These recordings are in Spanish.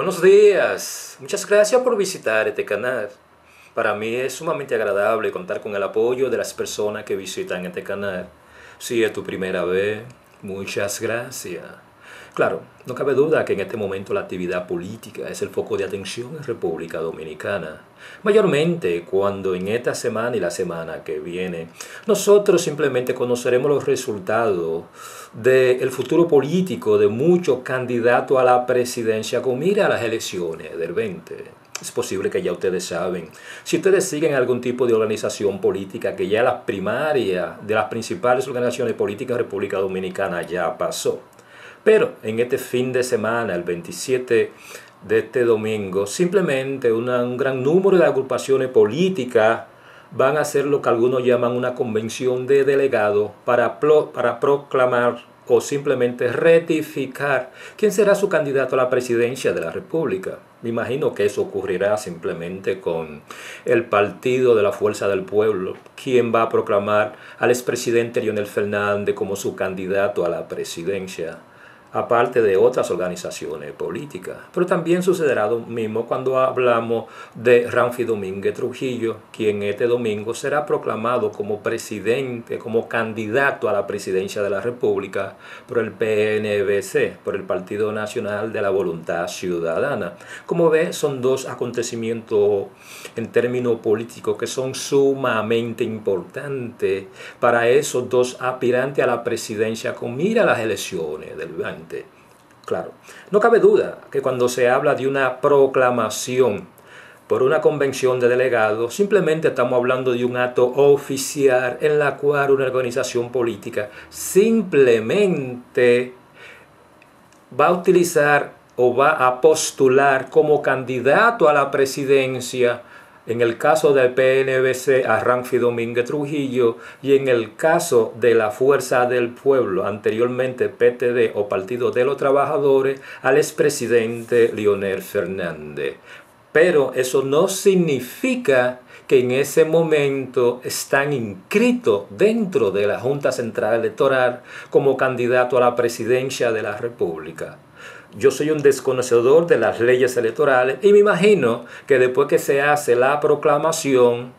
Buenos días, muchas gracias por visitar este canal. Para mí es sumamente agradable contar con el apoyo de las personas que visitan este canal. Si es tu primera vez, muchas gracias. Claro, no cabe duda que en este momento la actividad política es el foco de atención en República Dominicana. Mayormente cuando en esta semana y la semana que viene, nosotros simplemente conoceremos los resultados del futuro político de muchos candidatos a la presidencia con mira a las elecciones del 20. Es posible que ya ustedes saben. Si ustedes siguen algún tipo de organización política, que ya la primaria de las principales organizaciones políticas de República Dominicana ya pasó. Pero en este fin de semana, el 27 de este domingo, simplemente un gran número de agrupaciones políticas van a hacer lo que algunos llaman una convención de delegados para proclamar o simplemente rectificar quién será su candidato a la presidencia de la República. Me imagino que eso ocurrirá simplemente con el Partido de la Fuerza del Pueblo, quien va a proclamar al expresidente Leonel Fernández como su candidato a la presidencia, aparte de otras organizaciones políticas. Pero también sucederá lo mismo cuando hablamos de Ramfi Domínguez Trujillo, quien este domingo será proclamado como presidente, como candidato a la presidencia de la República por el PNVC, por el Partido Nacional de la Voluntad Ciudadana. Como ve, son dos acontecimientos en términos políticos que son sumamente importantes para esos dos aspirantes a la presidencia con mira a las elecciones del 20. Claro, no cabe duda que cuando se habla de una proclamación por una convención de delegados, simplemente estamos hablando de un acto oficial en la cual una organización política simplemente va a utilizar o va a postular como candidato a la presidencia, en el caso del PNVC, a Ramfi Domínguez Trujillo, y en el caso de la Fuerza del Pueblo, anteriormente PTD o Partido de los Trabajadores, al expresidente Leonel Fernández. Pero eso no significa que en ese momento están inscritos dentro de la Junta Central Electoral como candidato a la presidencia de la República. Yo soy un desconocedor de las leyes electorales y me imagino que después que se hace la proclamación,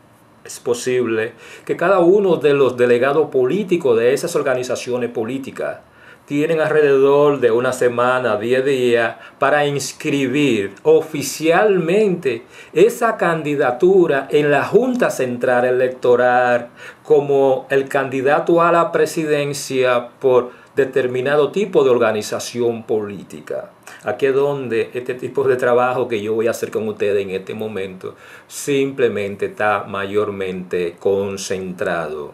es posible que cada uno de los delegados políticos de esas organizaciones políticas tienen alrededor de una semana, 10 días, para inscribir oficialmente esa candidatura en la Junta Central Electoral como el candidato a la presidencia por determinado tipo de organización política. Aquí es donde este tipo de trabajo que yo voy a hacer con ustedes en este momento simplemente está mayormente concentrado.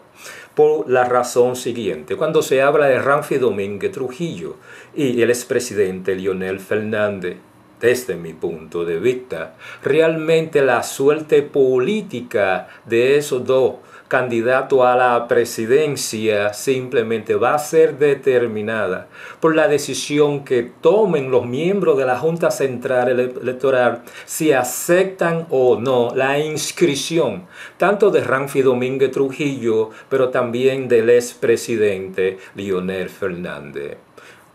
Por la razón siguiente, cuando se habla de Ramfi Domínguez Trujillo y el expresidente Leonel Fernández, desde mi punto de vista, realmente la suerte política de esos dos candidato a la presidencia simplemente va a ser determinada por la decisión que tomen los miembros de la Junta Central Electoral si aceptan o no la inscripción tanto de Ramfi Domínguez Trujillo, pero también del expresidente Leonel Fernández.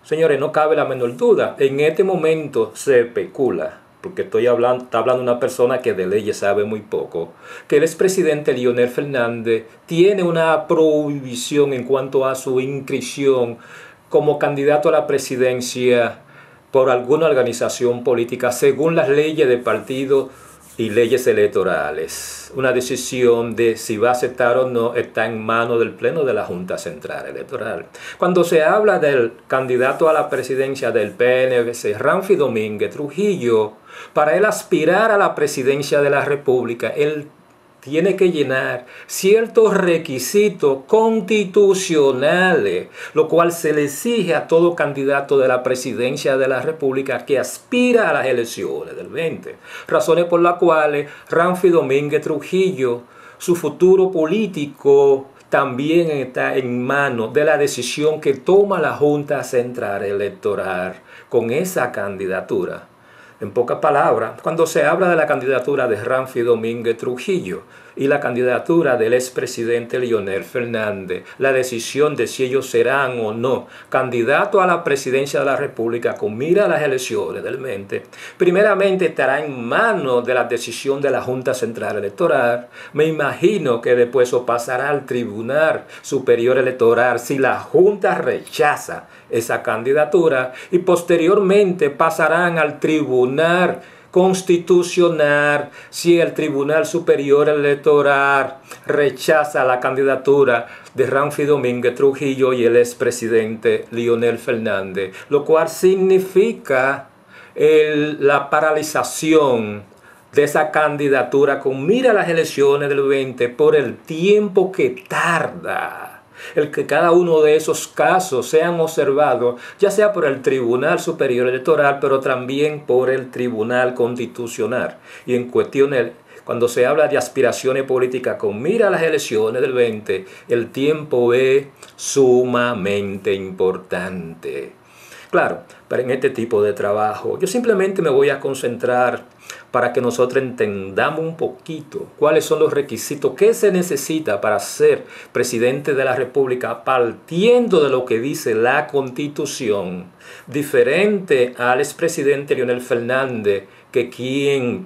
Señores, no cabe la menor duda, en este momento se especula, porque está hablando una persona que de leyes sabe muy poco, que el expresidente Leonel Fernández tiene una prohibición en cuanto a su inscripción como candidato a la presidencia por alguna organización política según las leyes de partido y leyes electorales. Una decisión de si va a aceptar o no está en manos del Pleno de la Junta Central Electoral. Cuando se habla del candidato a la presidencia del PNVC, Ramfi Domínguez Trujillo, para él aspirar a la presidencia de la República, él tiene que llenar ciertos requisitos constitucionales, lo cual se le exige a todo candidato de la presidencia de la República que aspira a las elecciones del 20. Razones por las cuales Ramfi Domínguez Trujillo, su futuro político, también está en manos de la decisión que toma la Junta Central Electoral con esa candidatura. En pocas palabras, cuando se habla de la candidatura de Ramfi Domínguez Trujillo, y la candidatura del expresidente Leonel Fernández, la decisión de si ellos serán o no candidatos a la presidencia de la República con mira a las elecciones del 20, primeramente estará en manos de la decisión de la Junta Central Electoral. Me imagino que después eso pasará al Tribunal Superior Electoral si la Junta rechaza esa candidatura, y posteriormente pasarán al Tribunal Constitucional si el Tribunal Superior Electoral rechaza la candidatura de Ramfi Domínguez Trujillo y el expresidente Leonel Fernández, lo cual significa la paralización de esa candidatura con mira a las elecciones del 20 por el tiempo que tarda el que cada uno de esos casos sean observados, ya sea por el Tribunal Superior Electoral, pero también por el Tribunal Constitucional. Y en cuestiones, cuando se habla de aspiraciones políticas con mira a las elecciones del 20, el tiempo es sumamente importante. Claro, pero en este tipo de trabajo yo simplemente me voy a concentrar para que nosotros entendamos un poquito cuáles son los requisitos que se necesita para ser presidente de la República, partiendo de lo que dice la Constitución, diferente al expresidente Leonel Fernández, que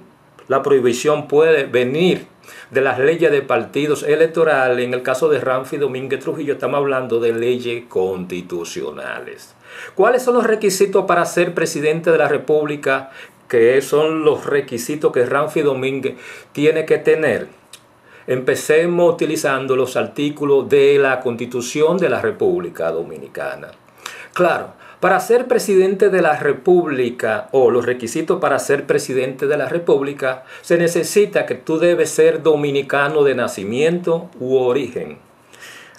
la prohibición puede venir de las leyes de partidos electorales. En el caso de Ramfi Domínguez Trujillo estamos hablando de leyes constitucionales. ¿Cuáles son los requisitos para ser presidente de la República? ¿Qué son los requisitos que Ramfi Domínguez tiene que tener? Empecemos utilizando los artículos de la Constitución de la República Dominicana. Claro, para ser presidente de la República, o los requisitos para ser presidente de la República, se necesita que tú debes ser dominicano de nacimiento u origen.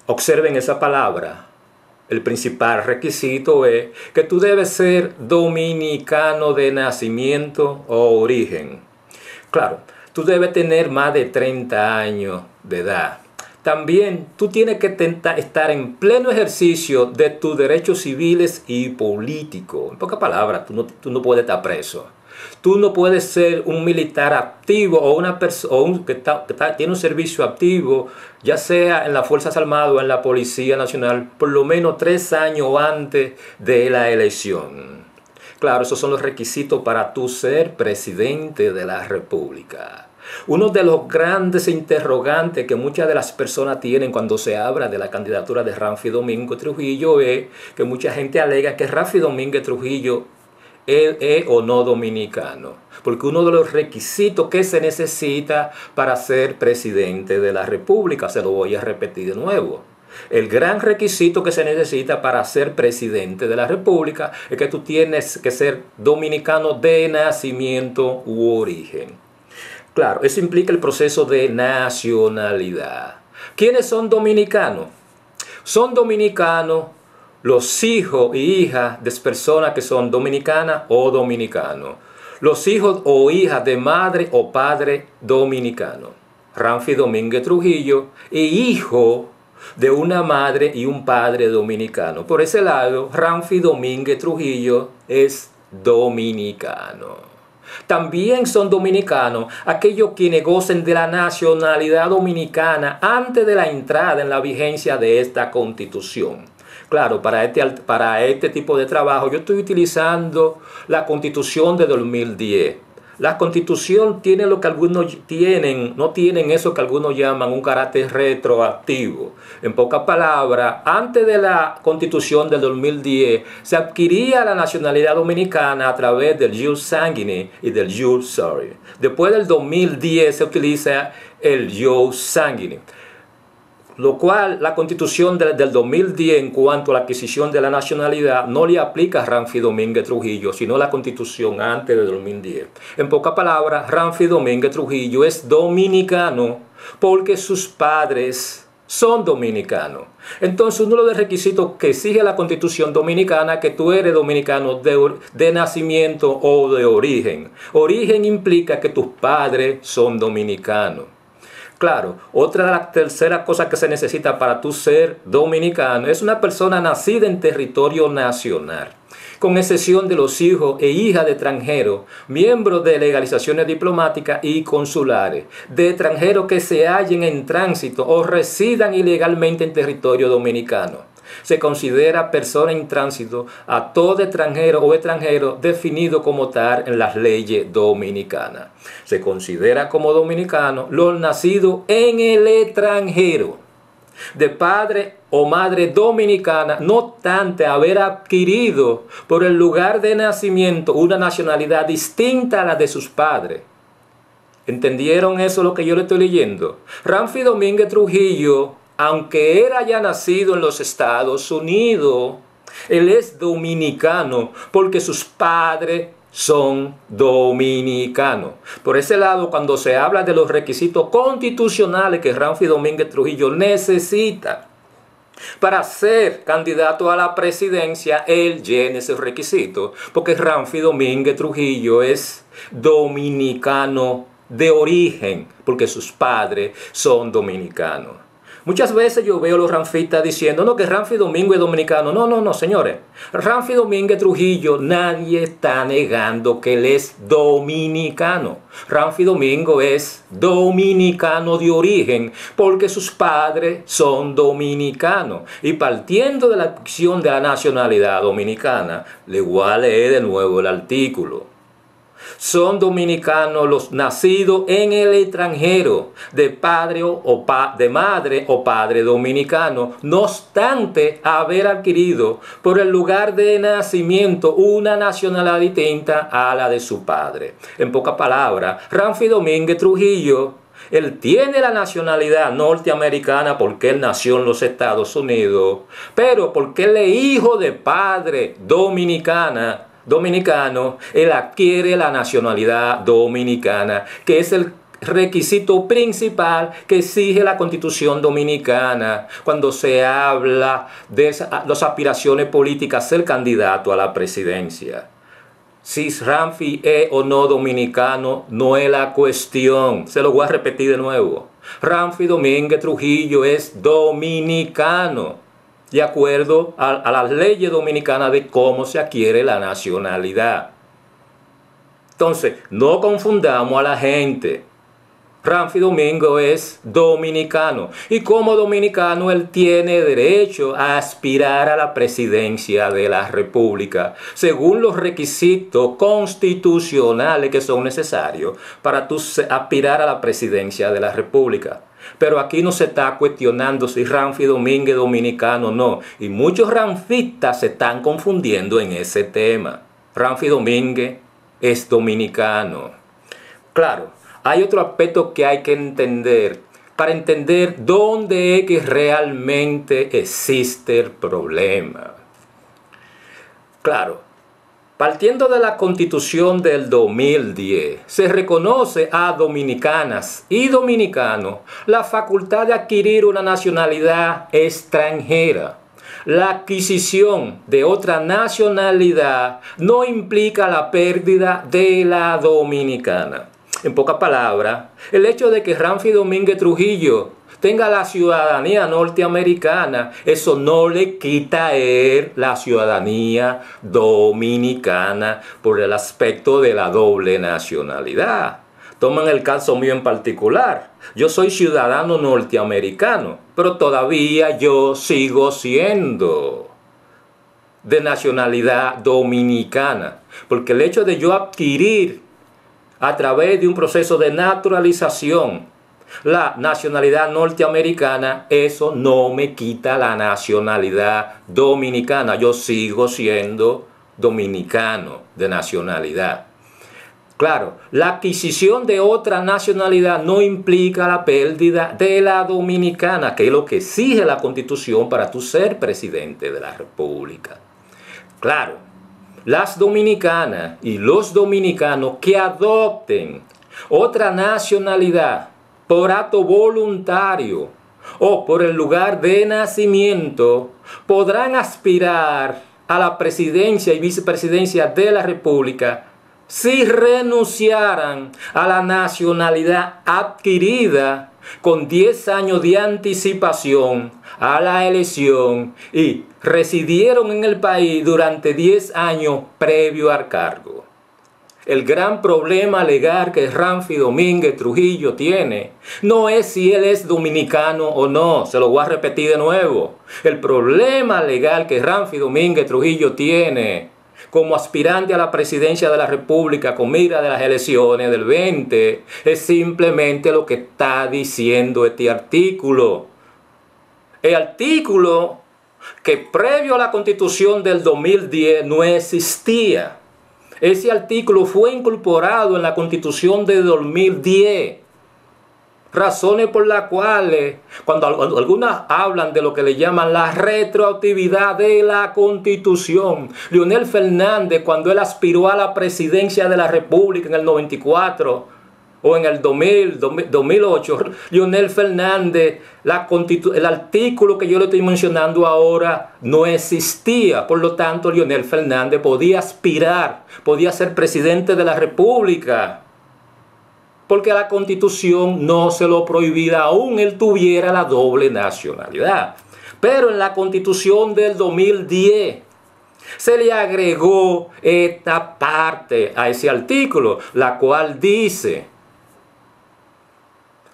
Observen esa palabra. El principal requisito es que tú debes ser dominicano de nacimiento o origen. Claro, tú debes tener más de 30 años de edad. También tú tienes que estar en pleno ejercicio de tus derechos civiles y políticos. En pocas palabras, tú no puedes estar preso. Tú no puedes ser un militar activo o una persona que tiene un servicio activo, ya sea en las Fuerzas Armadas o en la Policía Nacional, por lo menos 3 años antes de la elección. Claro, esos son los requisitos para tú ser presidente de la República. Uno de los grandes interrogantes que muchas de las personas tienen cuando se habla de la candidatura de Ramfi Domínguez Trujillo es que mucha gente alega que Ramfi Domínguez Trujillo es o no dominicano, porque uno de los requisitos que se necesita para ser presidente de la República, se lo voy a repetir de nuevo, el gran requisito que se necesita para ser presidente de la República es que tú tienes que ser dominicano de nacimiento u origen. Claro, eso implica el proceso de nacionalidad. ¿Quiénes son dominicanos? Son dominicanos los hijos y hijas de personas que son dominicanas o dominicanos. Los hijos o hijas de madre o padre dominicano. Ramfi Domínguez Trujillo y hijo de una madre y un padre dominicano. Por ese lado, Ramfi Domínguez Trujillo es dominicano. También son dominicanos aquellos quienes gocen de la nacionalidad dominicana antes de la entrada en la vigencia de esta Constitución. Claro, para este tipo de trabajo yo estoy utilizando la Constitución de 2010. La Constitución tiene lo que algunos no tienen eso que algunos llaman un carácter retroactivo. En pocas palabras, antes de la Constitución del 2010 se adquiría la nacionalidad dominicana a través del jus sanguinis y del jus soli. Después del 2010 se utiliza el jus sanguinis, lo cual la Constitución del 2010 en cuanto a la adquisición de la nacionalidad no le aplica a Ramfi Domínguez Trujillo, sino la Constitución antes de 2010. En pocas palabras, Ramfi Domínguez Trujillo es dominicano porque sus padres son dominicanos. Entonces, uno de los requisitos que exige la Constitución dominicana es que tú eres dominicano de nacimiento o de origen. Origen implica que tus padres son dominicanos. Claro, otra de las terceras cosas que se necesita para tú ser dominicano es una persona nacida en territorio nacional. con excepción de los hijos e hijas de extranjeros, miembros de legalizaciones diplomáticas y consulares, de extranjeros que se hallen en tránsito o residan ilegalmente en territorio dominicano. Se considera persona en tránsito a todo extranjero o extranjero definido como tal en las leyes dominicanas. Se considera como dominicano los nacidos en el extranjero, de padre o madre dominicana, no obstante haber adquirido por el lugar de nacimiento una nacionalidad distinta a la de sus padres. ¿Entendieron eso lo que yo le estoy leyendo? Ramfi Domínguez Trujillo, aunque él haya nacido en los Estados Unidos, él es dominicano porque sus padres son dominicanos. Por ese lado, cuando se habla de los requisitos constitucionales que Ramfi Domínguez Trujillo necesita para ser candidato a la presidencia, él llena esos requisitos, porque Ramfi Domínguez Trujillo es dominicano de origen, porque sus padres son dominicanos. Muchas veces yo veo a los ranfistas diciendo, no, que Ramfi Domínguez es dominicano. No, no, no, señores. Ramfi Domínguez Trujillo, nadie está negando que él es dominicano. Ramfi Domínguez es dominicano de origen porque sus padres son dominicanos. Y partiendo de la adquisición de la nacionalidad dominicana, le voy a leer de nuevo el artículo. Son dominicanos los nacidos en el extranjero, de padre de madre o padre dominicano, no obstante haber adquirido por el lugar de nacimiento una nacionalidad distinta a la de su padre. En pocas palabras, Ramfi Domínguez Trujillo, él tiene la nacionalidad norteamericana porque él nació en los Estados Unidos, pero porque él es hijo de padre dominicano, él adquiere la nacionalidad dominicana, que es el requisito principal que exige la Constitución dominicana cuando se habla de las aspiraciones políticas ser candidato a la presidencia. Si Ramfi es o no dominicano no es la cuestión. Se lo voy a repetir de nuevo. Ramfi Domínguez Trujillo es dominicano, de acuerdo a las leyes dominicanas de cómo se adquiere la nacionalidad. Entonces, no confundamos a la gente. Ramfi Domínguez es dominicano y como dominicano él tiene derecho a aspirar a la presidencia de la República según los requisitos constitucionales que son necesarios para tú aspirar a la presidencia de la República. Pero aquí no se está cuestionando si Ramfi Domínguez es dominicano o no. Y muchos ranfistas se están confundiendo en ese tema. Ramfi Domínguez es dominicano. Claro, hay otro aspecto que hay que entender para entender dónde es que realmente existe el problema. Claro, partiendo de la Constitución del 2010, se reconoce a dominicanas y dominicanos la facultad de adquirir una nacionalidad extranjera. La adquisición de otra nacionalidad no implica la pérdida de la dominicana. En pocas palabras, el hecho de que Ramfi Domínguez Trujillo tenga la ciudadanía norteamericana, eso no le quita a él la ciudadanía dominicana por el aspecto de la doble nacionalidad. Toman el caso mío en particular. Yo soy ciudadano norteamericano, pero todavía yo sigo siendo de nacionalidad dominicana, porque el hecho de yo adquirir a través de un proceso de naturalización la nacionalidad norteamericana, eso no me quita la nacionalidad dominicana. Yo sigo siendo dominicano de nacionalidad. Claro, la adquisición de otra nacionalidad no implica la pérdida de la dominicana, que es lo que exige la Constitución para tú ser presidente de la República. Claro, las dominicanas y los dominicanos que adopten otra nacionalidad por acto voluntario o por el lugar de nacimiento podrán aspirar a la presidencia y vicepresidencia de la República si renunciaran a la nacionalidad adquirida con 10 años de anticipación a la elección y residieron en el país durante 10 años previo al cargo. El gran problema legal que Ramfi Domínguez Trujillo tiene no es si él es dominicano o no, se lo voy a repetir de nuevo. El problema legal que Ramfi Domínguez Trujillo tiene como aspirante a la presidencia de la República con mira de las elecciones del 20 es simplemente lo que está diciendo este artículo. El artículo que previo a la Constitución del 2010 no existía. Ese artículo fue incorporado en la Constitución de 2010. Razones por las cuales, cuando algunas hablan de lo que le llaman la retroactividad de la Constitución, Leonel Fernández, cuando él aspiró a la presidencia de la República en el 94 o en el 2008, Leonel Fernández, el artículo que yo le estoy mencionando ahora no existía. Por lo tanto, Leonel Fernández podía aspirar, podía ser presidente de la República, porque la Constitución no se lo prohibía, aún él tuviera la doble nacionalidad. Pero en la Constitución del 2010 se le agregó esta parte a ese artículo, la cual dice: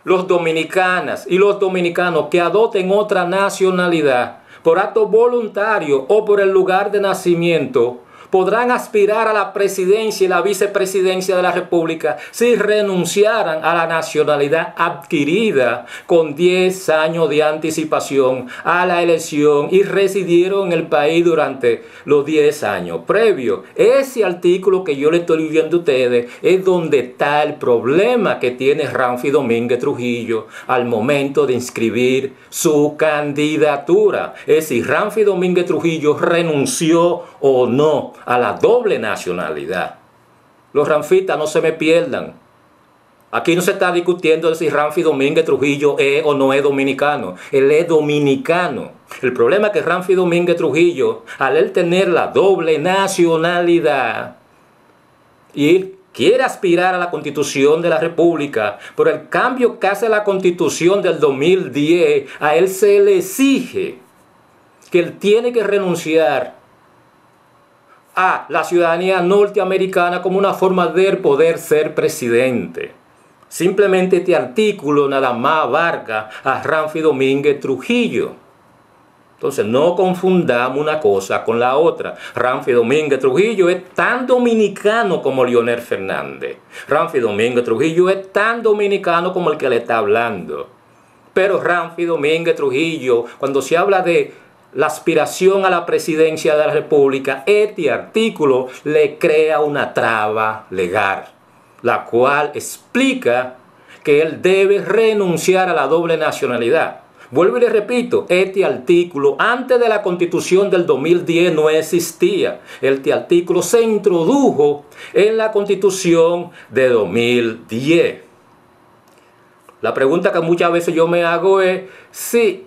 los dominicanas y los dominicanos que adopten otra nacionalidad por acto voluntario o por el lugar de nacimiento podrán aspirar a la presidencia y la vicepresidencia de la República si renunciaran a la nacionalidad adquirida con 10 años de anticipación a la elección y residieron en el país durante los 10 años previos. Ese artículo que yo le estoy viendo a ustedes es donde está el problema que tiene Ramfi Domínguez Trujillo al momento de inscribir su candidatura. Es si Ramfi Domínguez Trujillo renunció o no a la doble nacionalidad. Los ranfistas no se me pierdan. Aquí no se está discutiendo si Ramfi Domínguez Trujillo es o no es dominicano. Él es dominicano. El problema es que Ramfi Domínguez Trujillo, al él tener la doble nacionalidad y él quiere aspirar a la Constitución de la República, por el cambio que hace la Constitución del 2010, a él se le exige que él tiene que renunciar a la ciudadanía norteamericana como una forma de poder ser presidente. Simplemente este artículo nada más abarca a Ramfi Domínguez Trujillo. Entonces no confundamos una cosa con la otra. Ramfi Domínguez Trujillo es tan dominicano como Leonel Fernández. Ramfi Domínguez Trujillo es tan dominicano como el que le está hablando. Pero Ramfi Domínguez Trujillo, cuando se habla de la aspiración a la presidencia de la República, este artículo le crea una traba legal, la cual explica que él debe renunciar a la doble nacionalidad. Vuelvo y le repito, este artículo antes de la Constitución del 2010 no existía. Este artículo se introdujo en la Constitución de 2010. La pregunta que muchas veces yo me hago es si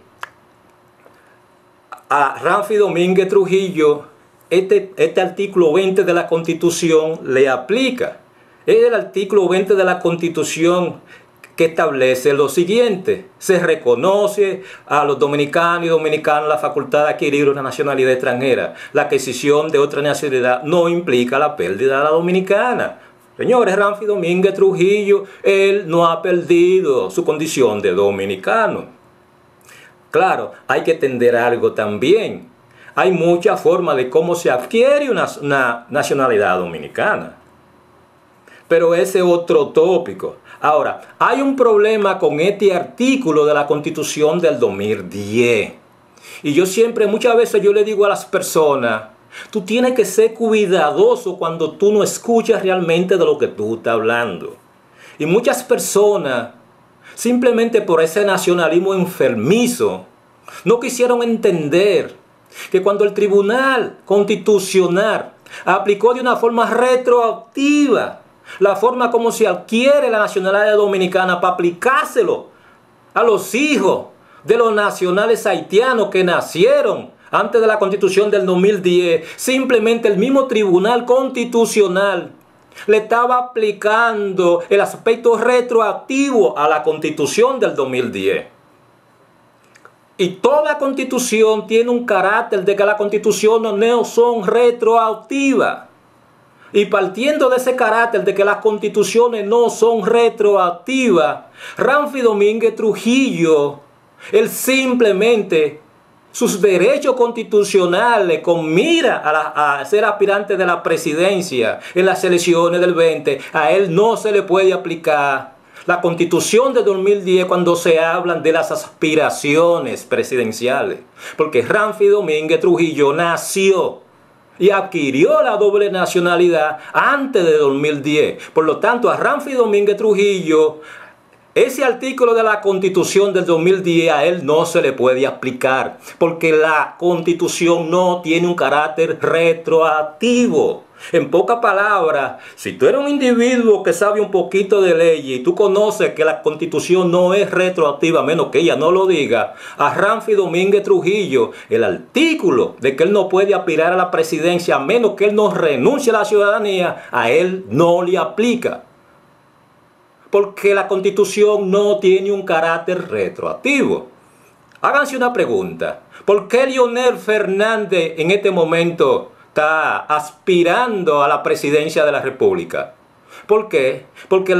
a Ramfi Domínguez Trujillo este artículo 20 de la Constitución le aplica. Es el artículo 20 de la Constitución que establece lo siguiente: se reconoce a los dominicanos y dominicanas la facultad de adquirir una nacionalidad extranjera. La adquisición de otra nacionalidad no implica la pérdida de la dominicana. Señores, Ramfi Domínguez Trujillo, él no ha perdido su condición de dominicano. Claro, hay que entender algo también. Hay muchas formas de cómo se adquiere una nacionalidad dominicana. Pero ese es otro tópico. Ahora, hay un problema con este artículo de la Constitución del 2010. Y yo siempre, muchas veces yo le digo a las personas, tú tienes que ser cuidadoso cuando tú no escuchas realmente de lo que tú estás hablando. Y muchas personas, simplemente por ese nacionalismo enfermizo, no quisieron entender que cuando el Tribunal Constitucional aplicó de una forma retroactiva la forma como se adquiere la nacionalidad dominicana para aplicárselo a los hijos de los nacionales haitianos que nacieron antes de la Constitución del 2010, simplemente el mismo Tribunal Constitucional le estaba aplicando el aspecto retroactivo a la Constitución del 2010. Y toda Constitución tiene un carácter de que las constituciones no son retroactivas. Y partiendo de ese carácter de que las constituciones no son retroactivas, Ramfi Domínguez Trujillo, él simplemente, sus derechos constitucionales con mira a ser aspirante de la presidencia en las elecciones del 20, a él no se le puede aplicar la Constitución de 2010 cuando se hablan de las aspiraciones presidenciales. Porque Ramfi Domínguez Trujillo nació y adquirió la doble nacionalidad antes de 2010. Por lo tanto, a Ramfi Domínguez Trujillo, ese artículo de la Constitución del 2010 a él no se le puede aplicar, porque la Constitución no tiene un carácter retroactivo. En pocas palabras, si tú eres un individuo que sabe un poquito de ley y tú conoces que la Constitución no es retroactiva, a menos que ella no lo diga, a Ramfi Domínguez Trujillo, el artículo de que él no puede aspirar a la presidencia a menos que él no renuncie a la ciudadanía, a él no le aplica. Porque la Constitución no tiene un carácter retroactivo. Háganse una pregunta. ¿Por qué Leonel Fernández en este momento está aspirando a la presidencia de la República? ¿Por qué? Porque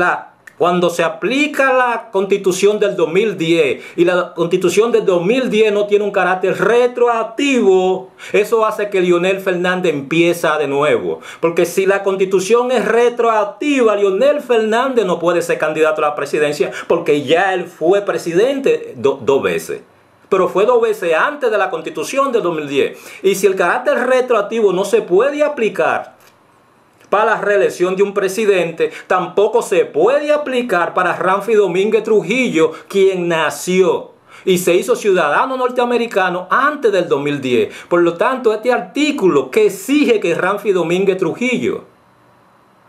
cuando se aplica la Constitución del 2010 y la Constitución del 2010 no tiene un carácter retroactivo, eso hace que Leonel Fernández empiece de nuevo. Porque si la Constitución es retroactiva, Leonel Fernández no puede ser candidato a la presidencia porque ya él fue presidente dos veces. Pero fue 2 veces antes de la Constitución del 2010. Y si el carácter retroactivo no se puede aplicar para la reelección de un presidente, tampoco se puede aplicar para Ramfi Domínguez Trujillo, quien nació y se hizo ciudadano norteamericano antes del 2010. Por lo tanto, este artículo que exige que Ramfi Domínguez Trujillo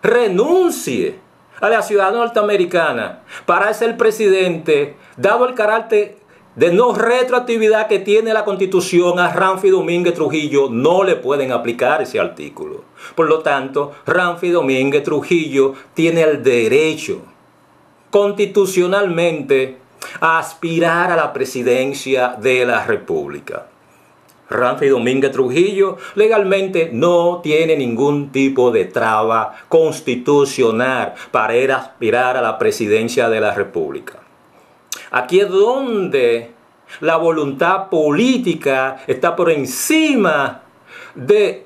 renuncie a la ciudadanía norteamericana para ser presidente, dado el carácter de no retroactividad que tiene la Constitución, a Ramfi Domínguez Trujillo no le pueden aplicar ese artículo. Por lo tanto, Ramfi Domínguez Trujillo tiene el derecho constitucionalmente a aspirar a la presidencia de la República. Ramfi Domínguez Trujillo legalmente no tiene ningún tipo de traba constitucional para ir a aspirar a la presidencia de la República. Aquí es donde la voluntad política está por encima del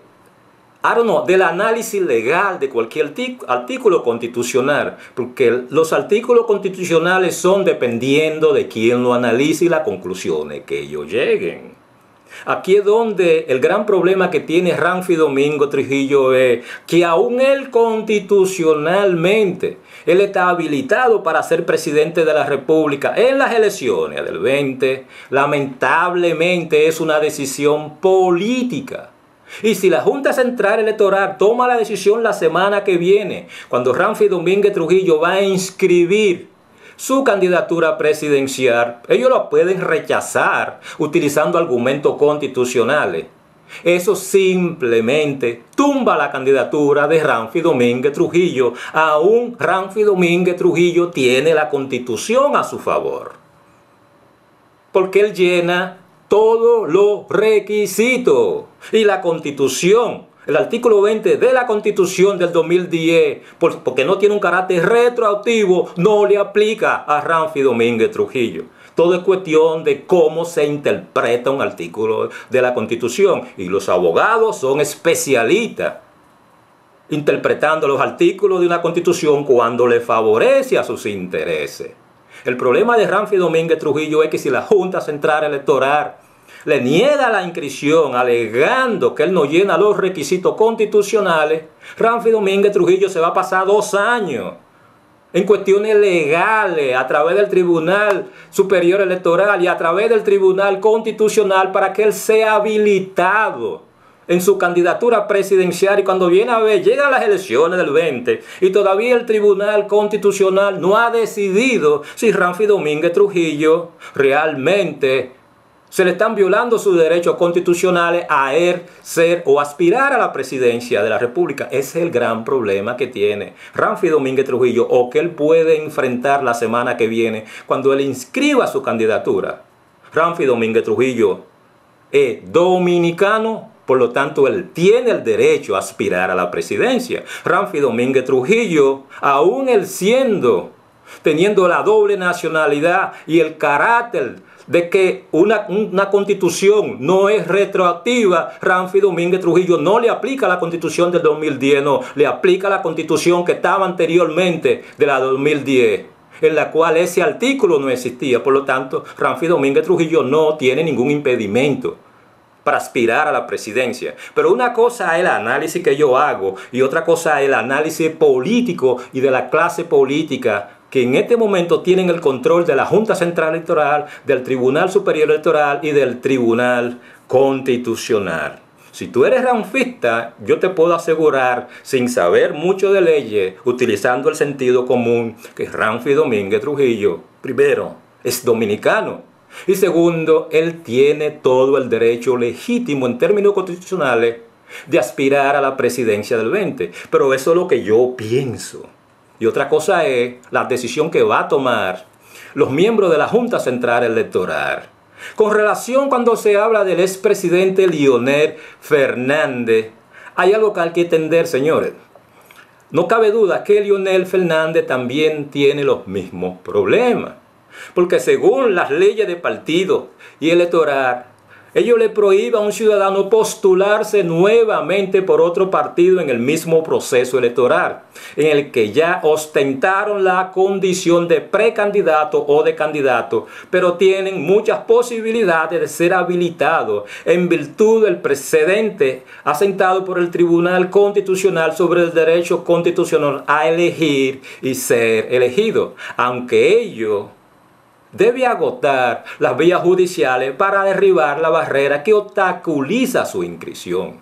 análisis legal de cualquier artículo constitucional, porque los artículos constitucionales son dependiendo de quién lo analice y las conclusiones que ellos lleguen. Aquí es donde el gran problema que tiene Ramfi Domínguez Trujillo es que aún él constitucionalmente, él está habilitado para ser presidente de la República en las elecciones del 20. Lamentablemente es una decisión política. Y si la Junta Central Electoral toma la decisión la semana que viene, cuando Ramfi Domínguez Trujillo va a inscribir su candidatura presidencial, ellos lo pueden rechazar utilizando argumentos constitucionales. Eso simplemente tumba la candidatura de Ramfi Domínguez Trujillo. Aún Ramfi Domínguez Trujillo tiene la Constitución a su favor, porque él llena todos los requisitos. Y la Constitución, el artículo 20 de la Constitución del 2010, porque no tiene un carácter retroactivo, no le aplica a Ramfi Domínguez Trujillo. Todo es cuestión de cómo se interpreta un artículo de la Constitución. Y los abogados son especialistas interpretando los artículos de una Constitución cuando le favorece a sus intereses. El problema de Ramfi Domínguez Trujillo es que si la Junta Central Electoral le niega la inscripción alegando que él no llena los requisitos constitucionales, Ramfi Domínguez Trujillo se va a pasar 2 años en cuestiones legales a través del Tribunal Superior Electoral y a través del Tribunal Constitucional para que él sea habilitado en su candidatura presidencial. Y cuando viene a ver, llegan las elecciones del 20 y todavía el Tribunal Constitucional no ha decidido si Ramfi Domínguez Trujillo realmente Se le están violando sus derechos constitucionales a él ser o aspirar a la presidencia de la República. Ese es el gran problema que tiene Ramfi Domínguez Trujillo, o que él puede enfrentar la semana que viene cuando él inscriba su candidatura. Ramfi Domínguez Trujillo es dominicano, por lo tanto él tiene el derecho a aspirar a la presidencia. Ramfi Domínguez Trujillo, aún él teniendo la doble nacionalidad y el carácter de que una constitución no es retroactiva, Ramfi Domínguez Trujillo no le aplica la constitución del 2010, no, le aplica la constitución que estaba anteriormente de la 2010, en la cual ese artículo no existía. Por lo tanto, Ramfi Domínguez Trujillo no tiene ningún impedimento para aspirar a la presidencia. Pero una cosa es el análisis que yo hago y otra cosa es el análisis político y de la clase política que en este momento tienen el control de la Junta Central Electoral, del Tribunal Superior Electoral y del Tribunal Constitucional. Si tú eres ramfista, yo te puedo asegurar, sin saber mucho de leyes, utilizando el sentido común, que Ramfi Domínguez Trujillo, primero, es dominicano. Y segundo, él tiene todo el derecho legítimo en términos constitucionales de aspirar a la presidencia del 20. Pero eso es lo que yo pienso. Y otra cosa es la decisión que va a tomar los miembros de la Junta Central Electoral. Con relación cuando se habla del expresidente Leonel Fernández, hay algo que hay que entender, señores. No cabe duda que Leonel Fernández también tiene los mismos problemas. Porque según las leyes de partido y electoral, ellos le prohíben a un ciudadano postularse nuevamente por otro partido en el mismo proceso electoral, en el que ya ostentaron la condición de precandidato o de candidato, pero tienen muchas posibilidades de ser habilitados en virtud del precedente asentado por el Tribunal Constitucional sobre el derecho constitucional a elegir y ser elegido, aunque ellos debe agotar las vías judiciales para derribar la barrera que obstaculiza su inscripción.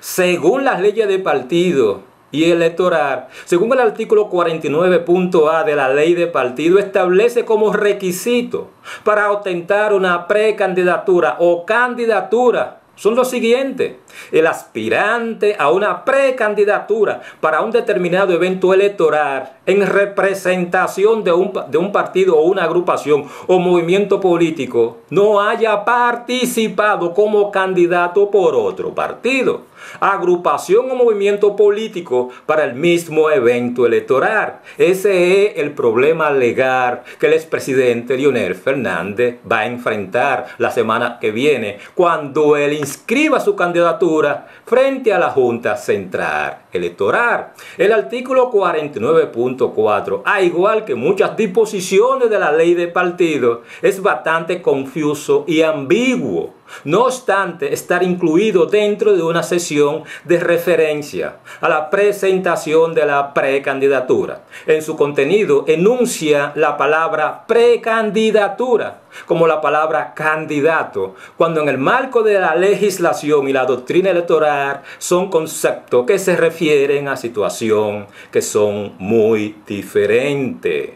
Según las leyes de partido y electoral, según el artículo 49.a de la ley de partido, establece como requisito para ostentar una precandidatura o candidatura son los siguientes: el aspirante a una precandidatura para un determinado evento electoral en representación de un partido o una agrupación o movimiento político no haya participado como candidato por otro partido, agrupación o movimiento político para el mismo evento electoral. Ese es el problema legal que el expresidente Leonel Fernández va a enfrentar la semana que viene cuando él inscriba su candidatura frente a la Junta Central Electoral. El artículo 49.4, a igual que muchas disposiciones de la ley de partido, es bastante confuso y ambiguo. No obstante estar incluido dentro de una sesión de referencia a la presentación de la precandidatura. En su contenido enuncia la palabra precandidatura como la palabra candidato, cuando en el marco de la legislación y la doctrina electoral son conceptos que se refieren a situaciones que son muy diferentes.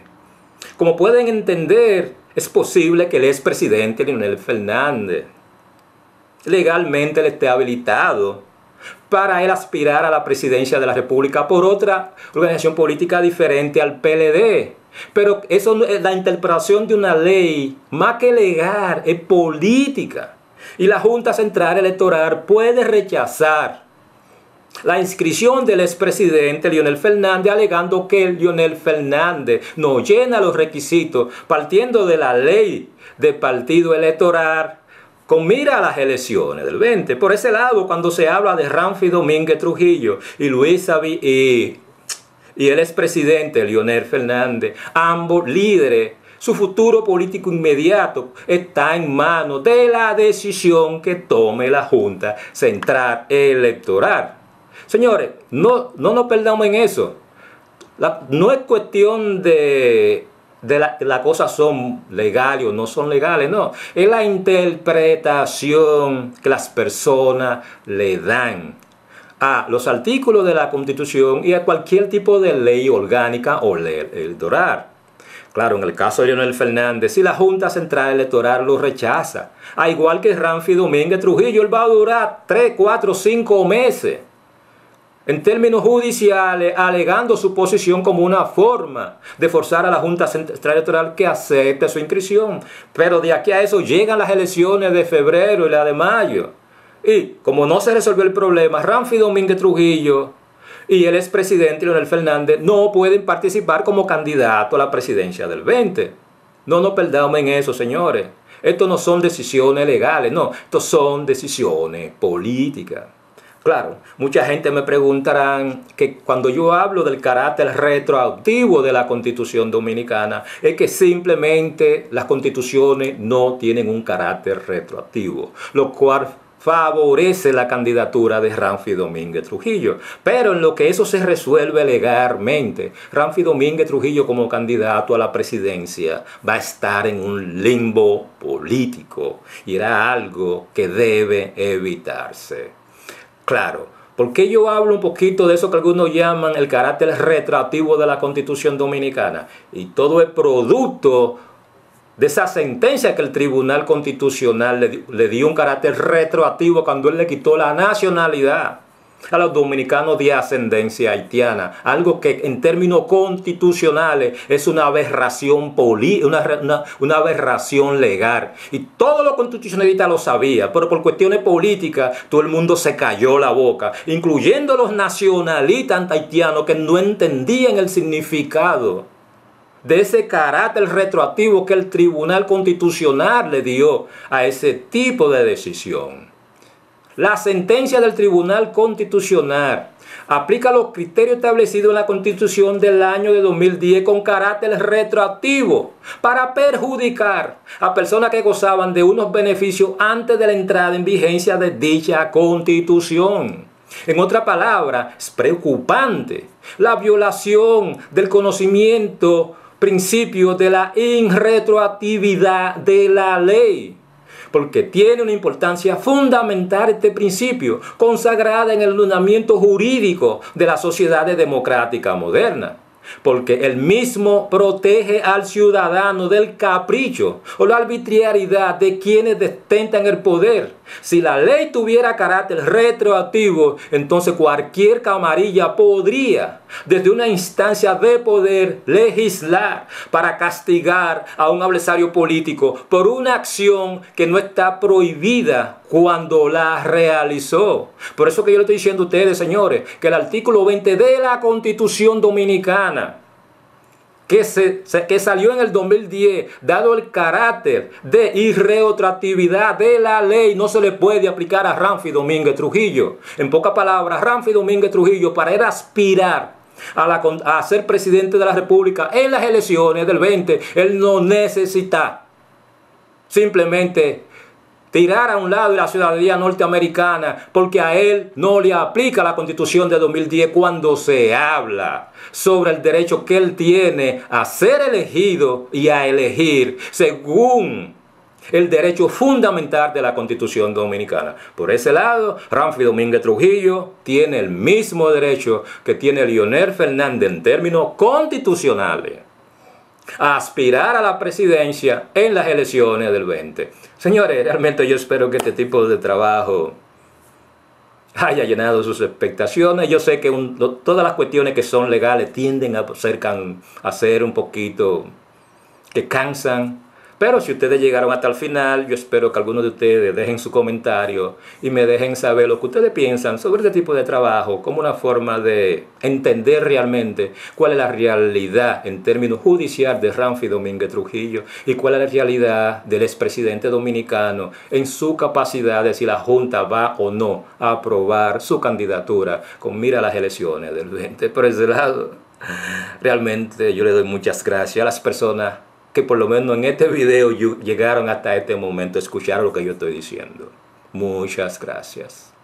Como pueden entender, es posible que el expresidente Leonel Fernández legalmente le esté habilitado para él aspirar a la presidencia de la República por otra organización política diferente al PLD. Pero eso es la interpretación de una ley, más que legal, es política. Y la Junta Central Electoral puede rechazar la inscripción del expresidente Leonel Fernández alegando que Leonel Fernández no llena los requisitos partiendo de la ley de partido electoral con mira a las elecciones del 20. Por ese lado, cuando se habla de Ramfi Domínguez Trujillo y Luis Abinader y el expresidente Leonel Fernández, ambos líderes, su futuro político inmediato está en manos de la decisión que tome la Junta Central Electoral. Señores, no nos perdamos en eso. No es cuestión de las cosas son legales o no son legales, no. Es la interpretación que las personas le dan a los artículos de la Constitución y a cualquier tipo de ley orgánica o ley electoral. Claro, en el caso de Leonel Fernández, si la Junta Central Electoral lo rechaza, al igual que Ramfi Domínguez Trujillo, él va a durar 3, 4, 5 meses en términos judiciales, alegando su posición como una forma de forzar a la Junta Central Electoral que acepte su inscripción. Pero de aquí a eso llegan las elecciones de febrero y la de mayo. Y como no se resolvió el problema, Ramfi Domínguez Trujillo y el expresidente Leonel Fernández no pueden participar como candidato a la presidencia del 20. No nos perdamos en eso, señores. Esto no son decisiones legales, no. Esto son decisiones políticas. Claro, mucha gente me preguntará que cuando yo hablo del carácter retroactivo de la Constitución Dominicana, es que simplemente las constituciones no tienen un carácter retroactivo, lo cual favorece la candidatura de Ramfi Domínguez Trujillo. Pero en lo que eso se resuelve legalmente, Ramfi Domínguez Trujillo como candidato a la presidencia va a estar en un limbo político y era algo que debe evitarse. Claro, ¿por qué yo hablo un poquito de eso que algunos llaman el carácter retroactivo de la Constitución Dominicana? Y todo es producto de esa sentencia que el Tribunal Constitucional le dio un carácter retroactivo cuando él le quitó la nacionalidad a los dominicanos de ascendencia haitiana, algo que en términos constitucionales es una aberración una aberración legal. Y todos los constitucionalistas lo sabían, pero por cuestiones políticas todo el mundo se cayó la boca, incluyendo los nacionalistas haitianos que no entendían el significado de ese carácter retroactivo que el Tribunal Constitucional le dio a ese tipo de decisión. La sentencia del Tribunal Constitucional aplica los criterios establecidos en la Constitución del año de 2010 con carácter retroactivo para perjudicar a personas que gozaban de unos beneficios antes de la entrada en vigencia de dicha Constitución. En otra palabra, es preocupante la violación del principio de la irretroactividad de la ley, porque tiene una importancia fundamental este principio, consagrada en el ordenamiento jurídico de las sociedades democráticas modernas, porque el mismo protege al ciudadano del capricho o la arbitrariedad de quienes detentan el poder. Si la ley tuviera carácter retroactivo, entonces cualquier camarilla podría, desde una instancia de poder, legislar para castigar a un adversario político por una acción que no está prohibida cuando la realizó. Por eso que yo le estoy diciendo a ustedes, señores, que el artículo 20 de la Constitución Dominicana, que salió en el 2010, dado el carácter de irretroactividad de la ley, no se le puede aplicar a Ramfi Domínguez Trujillo. En pocas palabras, Ramfi Domínguez Trujillo, para él aspirar a ser presidente de la República en las elecciones del 20, él no necesita simplemente tirar a un lado de la ciudadanía norteamericana, porque a él no le aplica la Constitución de 2010 cuando se habla sobre el derecho que él tiene a ser elegido y a elegir según el derecho fundamental de la Constitución Dominicana. Por ese lado, Ramfi Domínguez Trujillo tiene el mismo derecho que tiene Leonel Fernández en términos constitucionales a aspirar a la presidencia en las elecciones del 20. Señores, realmente yo espero que este tipo de trabajo haya llenado sus expectaciones. Yo sé que todas las cuestiones que son legales tienden a ser un poquito que cansan. Pero si ustedes llegaron hasta el final, yo espero que algunos de ustedes dejen su comentario y me dejen saber lo que ustedes piensan sobre este tipo de trabajo como una forma de entender realmente cuál es la realidad en términos judiciales de Ramfi Domínguez Trujillo y cuál es la realidad del expresidente dominicano en su capacidad de si la Junta va o no a aprobar su candidatura con mira a las elecciones del 20. Por ese lado, realmente yo le doy muchas gracias a las personas que por lo menos en este video llegaron hasta este momento a escuchar lo que yo estoy diciendo. Muchas gracias.